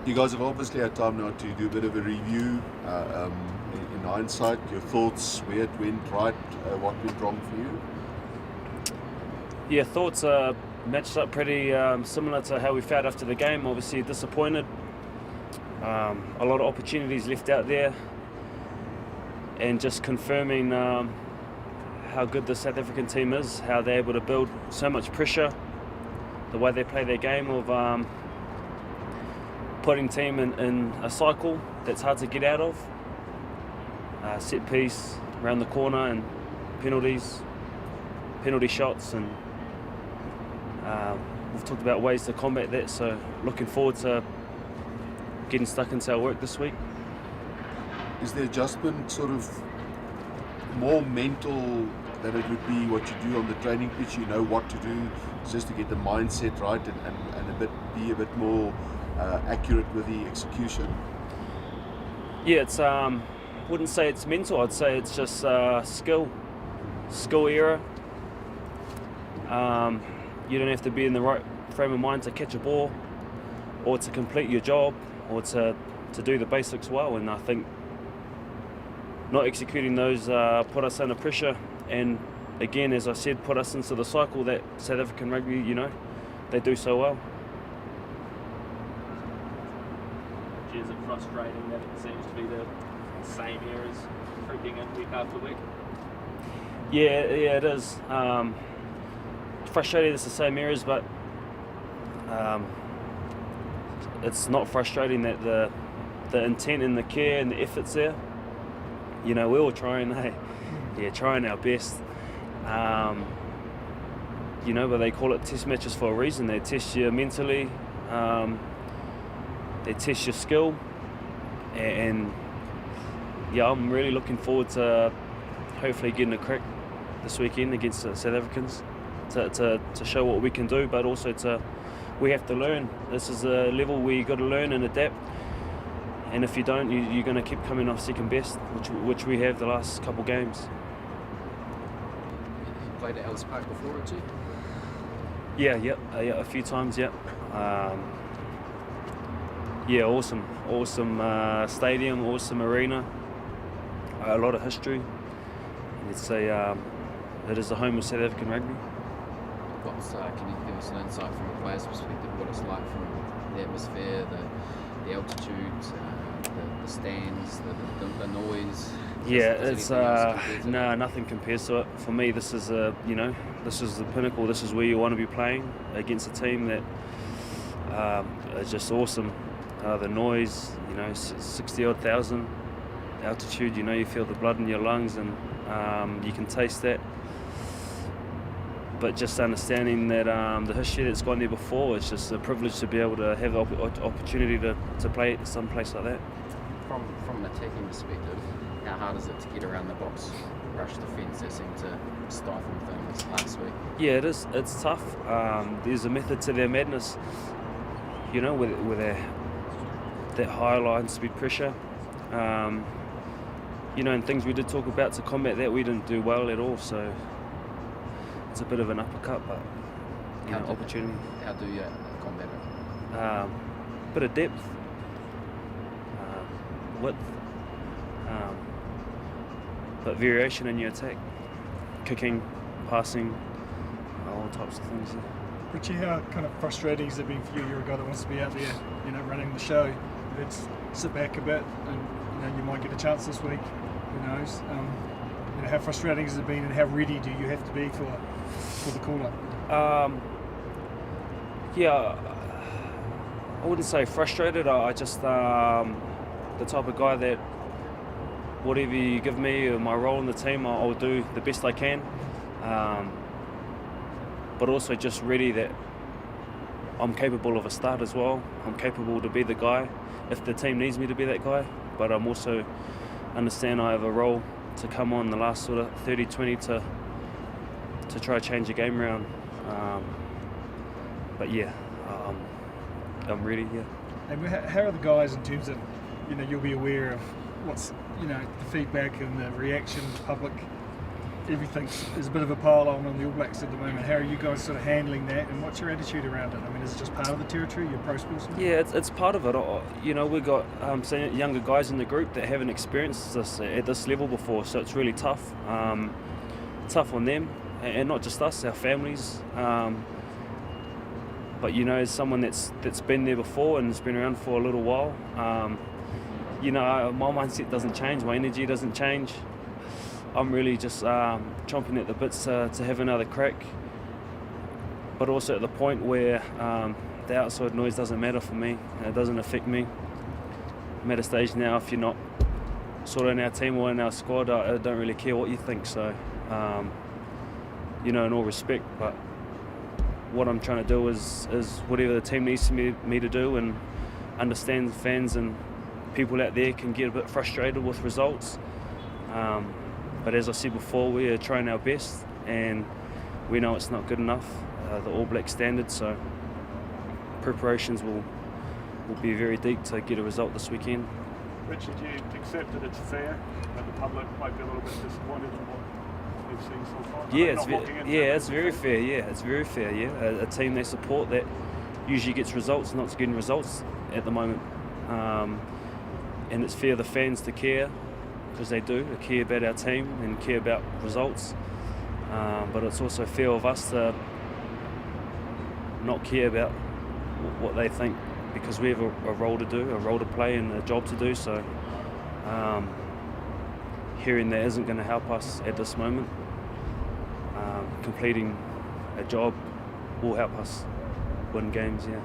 You guys have obviously had time now to do a bit of a review. In hindsight, your thoughts, where it went right, what went wrong for you? Yeah, thoughts matched up pretty similar to how we felt after the game. Obviously disappointed. A lot of opportunities left out there, and just confirming how good the South African team is, how they're able to build so much pressure, the way they play their game of putting team in a cycle that's hard to get out of. Set piece, around the corner, and penalty shots, and we've talked about ways to combat that, so looking forward to getting stuck into our work this week. Is the adjustment sort of more mental than it would be what you do on the training pitch? You know what to do, just to get the mindset right and be a bit more accurate with the execution? Yeah, it's wouldn't say it's mental. I'd say it's just skill era. You don't have to be in the right frame of mind to catch a ball, or to complete your job, or to do the basics well. And I think not executing those put us under pressure, and again, as I said, put us into the cycle that South African rugby, they do so well. Is it frustrating that it seems to be the same errors creeping in week after week? Yeah, it is. Frustrating it's the same errors, but it's not frustrating that the intent and the care and the effort's there. We're all trying, trying our best. But they call it test matches for a reason. They test you mentally, they test your skill, and I'm really looking forward to hopefully getting a crack this weekend against the South Africans to show what we can do, but also we have to learn. This is a level where you've got to learn and adapt, and if you don't, you're going to keep coming off second best, which we have the last couple games. You played at Ellis Park before, Richie? Yeah, a few times, yeah. Awesome stadium, awesome arena, a lot of history. Let's say it is the home of South African rugby. Can you give us an insight from a player's perspective, what it's like from the atmosphere, the altitude, the stands, the noise? It's nothing compares to it. For me, this is this is the pinnacle. This is where you want to be playing against a team that is just awesome. The noise, 60-odd thousand altitude. You feel the blood in your lungs, and you can taste that. But just understanding that the history that's gone there before, it's just a privilege to be able to have the opportunity to play at some place like that. From an attacking perspective, how hard is it to get around the box, rush the fence? That seemed to stifle things last week. Yeah, it is. It's tough. There's a method to their madness, with that high line speed pressure. And things we did talk about to combat that, we didn't do well at all. So it's a bit of an uppercut, but opportunity. How do you combat it? Bit of depth, width, but variation in your attack, kicking, passing, all types of things. Yeah. Richie, how kind of frustrating has it been for you? You're a guy that wants to be out there, running the show. Let's sit back a bit, and you might get a chance this week. Who knows? How frustrating has it been, and how ready do you have to be for the call-up? I wouldn't say frustrated. I just the type of guy that whatever you give me or my role in the team, I'll do the best I can. But also just ready that I'm capable of a start as well. I'm capable to be the guy if the team needs me to be that guy. But I'm also understand I have a role to come on the last sort of 30-20 to try to change the game around. I'm ready, yeah. And how are the guys in terms of, you'll be aware of what's, the feedback and the reaction of the public everything is a bit of a pile on the All Blacks at the moment. How are you guys sort of handling that, and what's your attitude around it? I mean, is it just part of the territory, your pro sportsman? Yeah, it's part of it. We've got some younger guys in the group that haven't experienced this at this level before, so it's really tough. Tough on them, and not just us, our families. But as someone that's been there before and has been around for a little while, my mindset doesn't change, my energy doesn't change. I'm really just chomping at the bits to have another crack, but also at the point where the outside noise doesn't matter for me. It doesn't affect me. I'm at a stage now, if you're not sort of in our team or in our squad, I don't really care what you think. So, in all respect, but what I'm trying to do is whatever the team needs me to do, and understand the fans and people out there can get a bit frustrated with results. But as I said before, we are trying our best, and we know it's not good enough, the All Black standard. So preparations will be very deep to get a result this weekend. Richie, do you accept that it's fair, that the public might be a little bit disappointed in what we've seen so far? It's very fair. Yeah, it's very fair. Yeah, a team they support that usually gets results, not getting results at the moment, and it's fair the fans to care, because they do. They care about our team and care about results, but it's also fair of us to not care about what they think, because we have a role to do, a role to play, and a job to do. So hearing that isn't going to help us at this moment. Completing a job will help us win games. Yeah.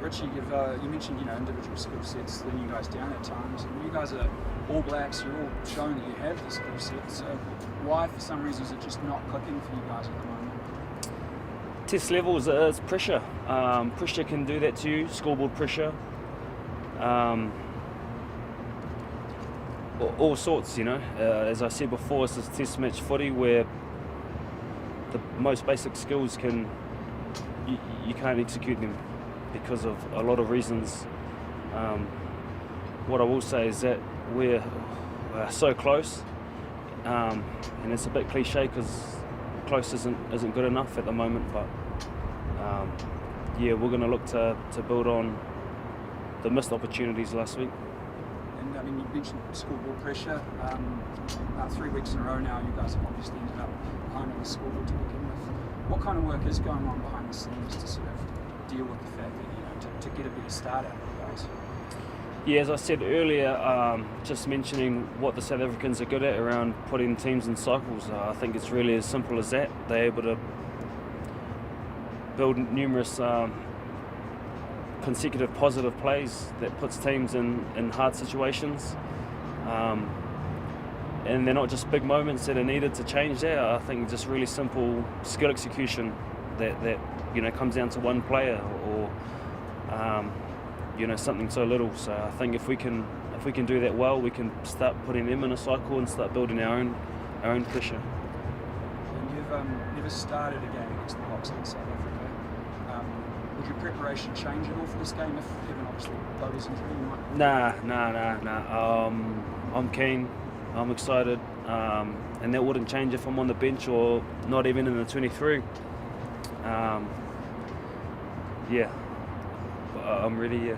Richie, you mentioned individual skill sets letting you guys down at times, and you guys are All Blacks. You're all showing that you have the skill set. So why, for some reason, is it just not clicking for you guys at the moment? Test levels is pressure. Pressure can do that to you. Scoreboard pressure. All sorts. As I said before, it's this test match footy where the most basic skills you can't execute them because of a lot of reasons. What I will say is that we're so close, and it's a bit cliche because close isn't good enough at the moment. But we're going to look to build on the missed opportunities last week. And I mean, you mentioned scoreboard pressure. About 3 weeks in a row now, you guys have obviously ended up behind on the scoreboard to begin with. What kind of work is going on behind the scenes to sort of deal with the fact that to get a better start out of you guys? Yeah, as I said earlier, just mentioning what the South Africans are good at around putting teams in cycles. I think it's really as simple as that. They're able to build numerous consecutive positive plays that puts teams in hard situations. And they're not just big moments that are needed to change that. I think just really simple skill execution that comes down to one player or something so little. So I think if we can do that well, we can start putting them in a cycle and start building our own pressure. And you've never started a game against the Box in South Africa. Would your preparation change at all for this game if Evan obviously Boda's injury? Nah. I'm keen. I'm excited, and that wouldn't change if I'm on the bench or not even in the 23. I'm ready. Yeah.